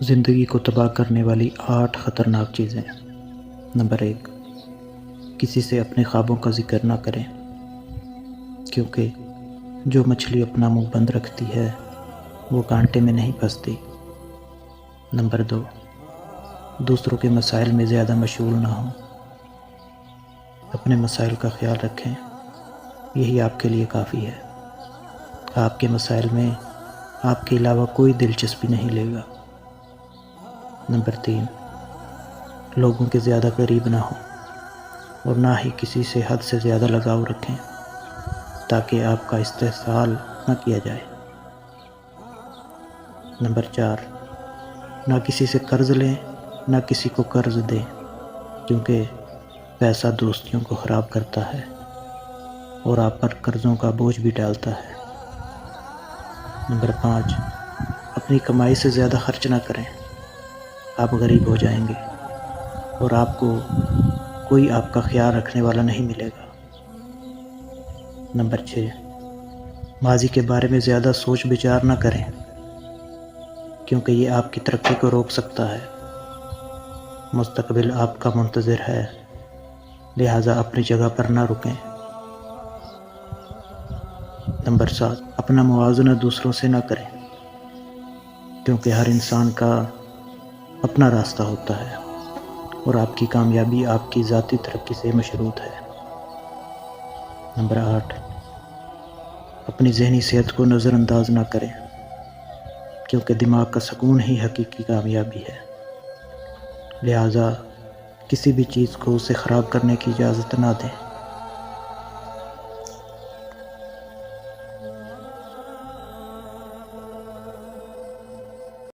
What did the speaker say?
زندگی کو تباہ کرنے والی 8 خطرناک چیزیں۔ نمبر 1، کسی سے اپنے خوابوں کا ذکر نہ کریں، کیونکہ جو مچھلی اپنا منہ بند رکھتی ہے وہ کانٹے میں نہیں پھنستی۔ نمبر 2، دوسروں کے مسائل میں زیادہ مشغول نہ ہوں، اپنے مسائل کا خیال رکھیں، یہی آپ کے لیے کافی ہے۔ آپ کے مسائل میں آپ کے علاوہ کوئی دلچسپی نہیں لے گا۔ نمبر 3، لوگوں کے زیادہ قریب نہ ہوں اور نہ ہی کسی سے حد سے زیادہ لگاؤ رکھیں تاکہ آپ کا استحصال نہ کیا جائے۔ نمبر 4، نہ کسی سے قرض لیں نہ کسی کو قرض دیں، کیونکہ پیسہ دوستیوں کو خراب کرتا ہے اور آپ پر قرضوں کا بوجھ بھی ڈالتا ہے۔ نمبر 5، اپنی کمائی سے زیادہ خرچ نہ کریں، آپ غریب ہو جائیں گے اور آپ کو کوئی آپ کا خیال رکھنے والا نہیں ملے گا۔ نمبر 6، ماضی کے بارے میں زیادہ سوچ بچار نہ کریں، کیونکہ یہ آپ کی ترقی کو روک سکتا ہے۔ مستقبل آپ کا منتظر ہے، لہٰذا اپنی جگہ پر نہ رکیں۔ نمبر 7، اپنا موازنہ دوسروں سے نہ کریں، کیونکہ ہر انسان کا اپنا راستہ ہوتا ہے اور آپ کی کامیابی آپ کی ذاتی ترقی سے مشروط ہے۔ نمبر 8، اپنی ذہنی صحت کو نظر انداز نہ کریں، کیونکہ دماغ کا سکون ہی حقیقی کامیابی ہے، لہٰذا کسی بھی چیز کو اسے خراب کرنے کی اجازت نہ دیں۔